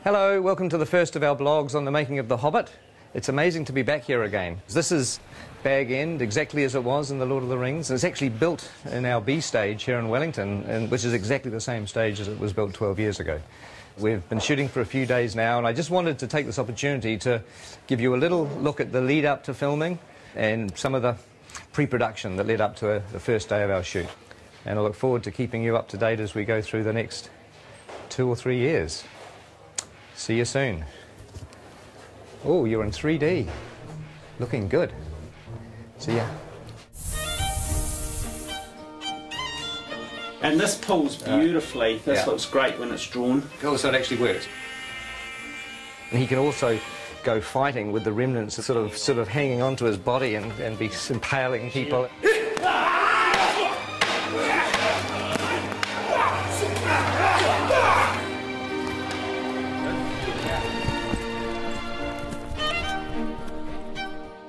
Hello, welcome to the first of our blogs on the making of The Hobbit. It's amazing to be back here again. This is Bag End, exactly as it was in The Lord of the Rings. It's actually built in our B stage here in Wellington, which is exactly the same stage as it was built 12 years ago. We've been shooting for a few days now, and I just wanted to take this opportunity to give you a little look at the lead up to filming and some of the pre-production that led up to the first day of our shoot. And I look forward to keeping you up to date as we go through the next 2 or 3 years. See you soon. Oh, you're in 3D. Looking good. See ya. And this pulls beautifully. This looks great when it's drawn. Oh, so it actually works. And he can also go fighting with the remnants sort of hanging onto his body and be impaling people.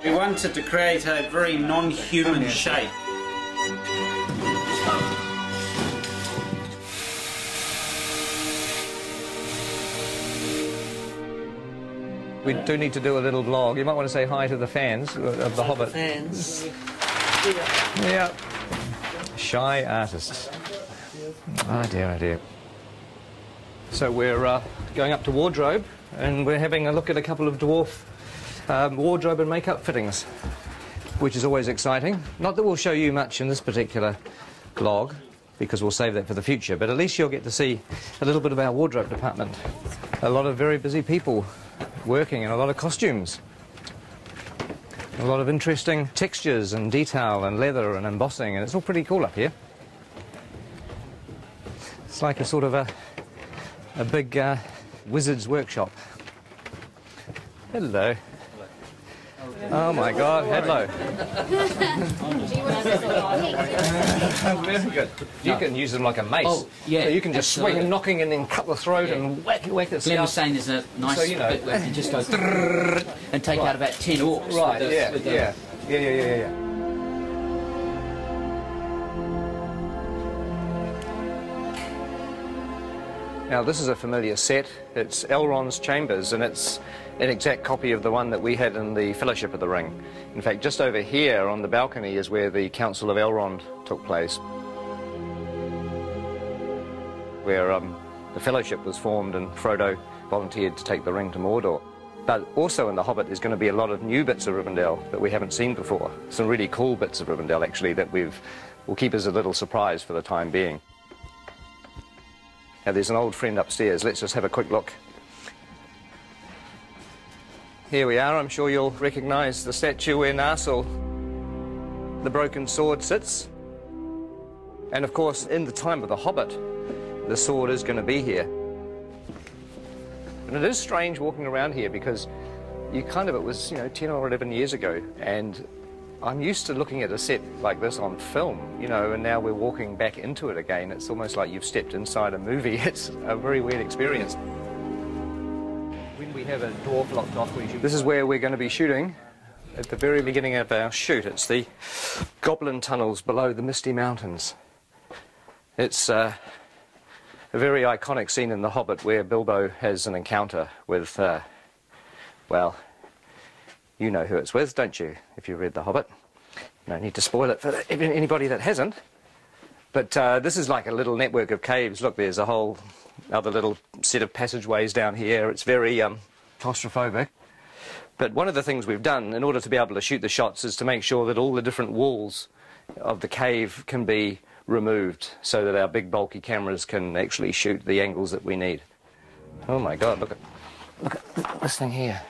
We wanted to create a very non-human shape. We do need to do a little vlog. You might want to say hi to the fans of The Hobbit. Fans. Yeah. Shy artists. Oh dear, oh dear. So we're going up to wardrobe, and we're having a look at a couple of dwarf wardrobe and makeup fittings, which is always exciting. Not that we'll show you much in this particular vlog, because we'll save that for the future, but at least you'll get to see a little bit of our wardrobe department. A lot of very busy people working in a lot of costumes. A lot of interesting textures and detail and leather and embossing, and it's all pretty cool up here. It's like a sort of a big wizard's workshop. Hello. Oh my God, hello. Very good. You can use them like a mace. Oh, yeah. So you can just swing and knocking and then cut the throat and whack it. Glenn was saying there's a nice bit where you just go and take out about 10 orcs. Right, yeah. Now this is a familiar set. It's Elrond's chambers, and it's an exact copy of the one that we had in the Fellowship of the Ring. In fact, just over here on the balcony is where the Council of Elrond took place, where the Fellowship was formed and Frodo volunteered to take the ring to Mordor. But also in The Hobbit is going to be a lot of new bits of Rivendell that we haven't seen before. Some really cool bits of Rivendell, actually, that we'll keep as a little surprise for the time being. Now, there's an old friend upstairs. Let's just have a quick look. Here we are. I'm sure you'll recognise the statue where Narsil, the broken sword, sits. And, of course, in the time of The Hobbit, the sword is going to be here. And it is strange walking around here because it was, 10 or 11 years ago, and I'm used to looking at a set like this on film, and now we're walking back into it again. It's almost like you've stepped inside a movie. It's a very weird experience. When we have a dwarf locked off, this is where we're going to be shooting at the very beginning of our shoot. It's the goblin tunnels below the Misty Mountains. It's a very iconic scene in The Hobbit where Bilbo has an encounter with, well, you know who it's with, don't you, if you read The Hobbit? No need to spoil it for anybody that hasn't. But this is like a little network of caves. Look, there's a whole other little set of passageways down here. It's very claustrophobic. But one of the things we've done in order to be able to shoot the shots is to make sure that all the different walls of the cave can be removed so that our big bulky cameras can actually shoot the angles that we need. Oh my God, look at this thing here.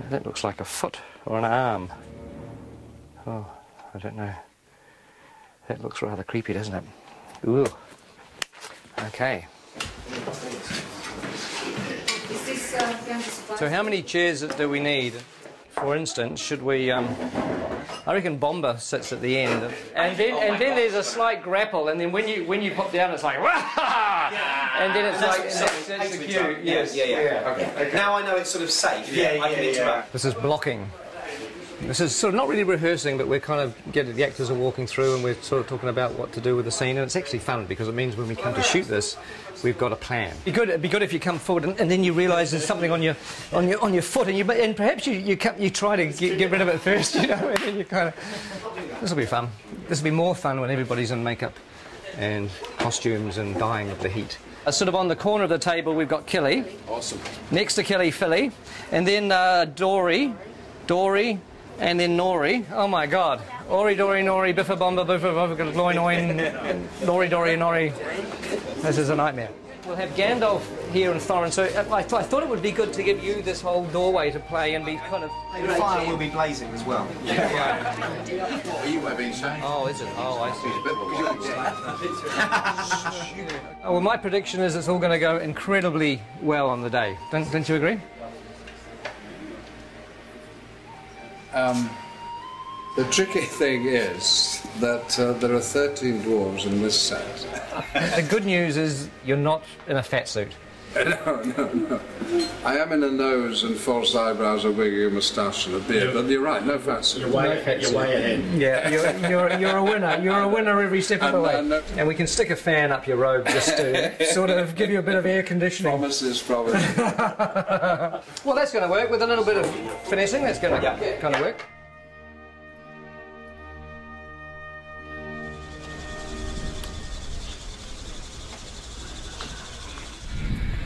That looks like a foot or an arm. Oh, I don't know. That looks rather creepy, doesn't it? Ooh. Okay. So how many chairs do we need? For instance, should we... I reckon Bomber sits at the end, and then there's a slight grapple, and then when you pop down, it's like, and then it's that's the cue. Yes. Yeah. Okay. Now I know it's sort of safe. I can interrupt. This is blocking. This is sort of not really rehearsing, but we're kind of the actors are walking through and we're sort of talking about what to do with the scene, and it's actually fun because it means when we come to shoot this, we've got a plan. It'd be good if you come forward and then you realise there's something on your foot, and perhaps you try to get rid of it first, you know, and then you kind of. This will be fun. This will be more fun when everybody's in makeup and costumes and dying of the heat. Sort of on the corner of the table, we've got Killy. Awesome. Next to Killy, Philly, and then Dory, and then Nori. Oh my God! Ori, Dory, Nori, Biffa, Bomba, Biffa, Biffa, Loin, Oin, Lori, Dory, Nori. This is a nightmare. We'll have Gandalf here and Thorin, so I thought it would be good to give you this whole doorway to play and be kind of... The fire will be blazing as well. Yeah. What are you being saying? Oh, is it? Oh, I see. Oh, well, my prediction is it's all going to go incredibly well on the day. Don't you agree? The tricky thing is that there are 13 dwarves in this set. The good news is you're not in a fat suit. No. I am in a nose and false eyebrows, a wig, a moustache and a beard, but you're right, no fat suit. You're way ahead. Yeah, you're a winner. You're a winner every step of the way. And we can stick a fan up your robe just to sort of give you a bit of air conditioning. Promises. Well, that's going to work with a little bit of finessing. That's going to kind of work.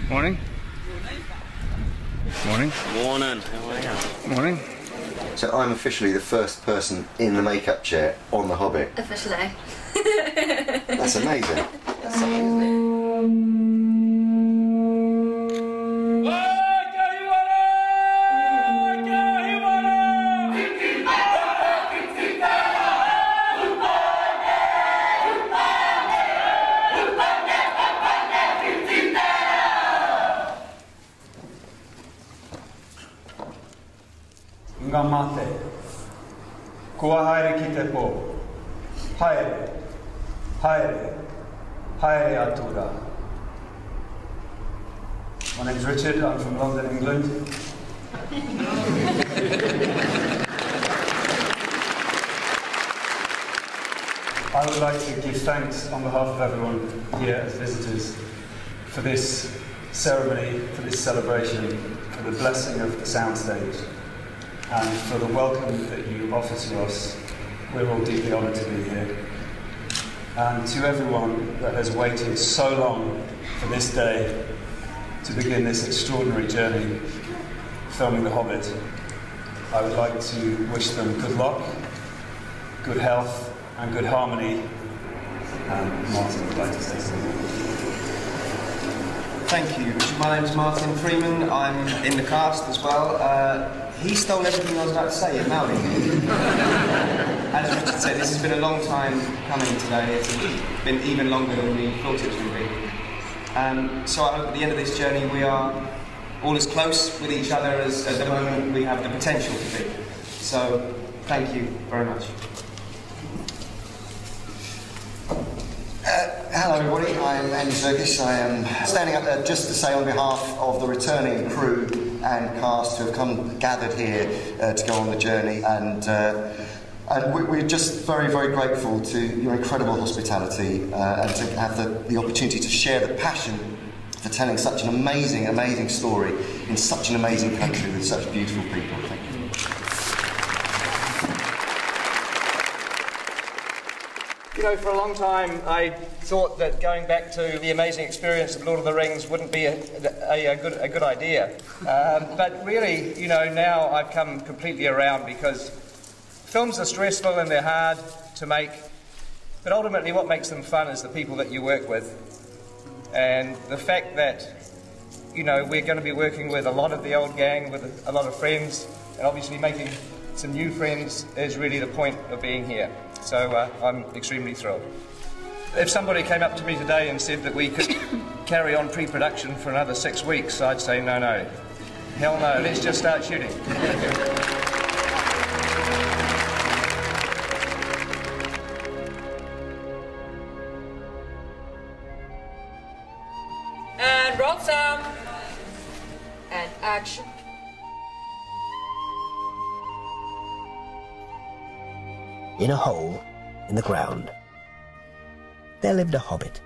Morning. Morning. Morning. How are you? Morning. So I'm officially the first person in the makeup chair on The Hobbit. Officially. That's amazing. That's something, isn't it? Ngamate. Kua haere ki te pō. Haere. Haere. Haere atura. My name's Richard, I'm from London, England. I would like to give thanks on behalf of everyone here as visitors for this ceremony, for this celebration, for the blessing of the soundstage, and for the welcome that you offer to us. We're all deeply honoured to be here. And to everyone that has waited so long for this day to begin this extraordinary journey filming The Hobbit, I would like to wish them good luck, good health and good harmony. And Martin would like to say something. Thank you. My name's Martin Freeman. I'm in the cast as well. He stole everything I was about to say in Maori. As Richard said, this has been a long time coming today. It's been even longer than we thought it was going to be. So I hope at the end of this journey we are all as close with each other as at the moment we have the potential to be. So thank you very much. Hello everybody, I'm Andy Serkis. I am standing up there just to say on behalf of the returning crew and cast who have gathered here to go on the journey, and we're just very, very grateful to your incredible hospitality and to have the opportunity to share the passion for telling such an amazing, amazing story in such an amazing country with such beautiful people. Thank you. You know, for a long time I thought that going back to the amazing experience of Lord of the Rings wouldn't be a good idea. But really, you know, now I've come completely around, because films are stressful and they're hard to make, but ultimately what makes them fun is the people that you work with. And the fact that, you know, we're going to be working with a lot of the old gang, with a lot of friends, and obviously making some new friends is really the point of being here. So I'm extremely thrilled. If somebody came up to me today and said that we could carry on pre-production for another 6 weeks, I'd say no, no. Hell no, let's just start shooting. And roll sound. And action. in a hole in the ground, there lived a hobbit.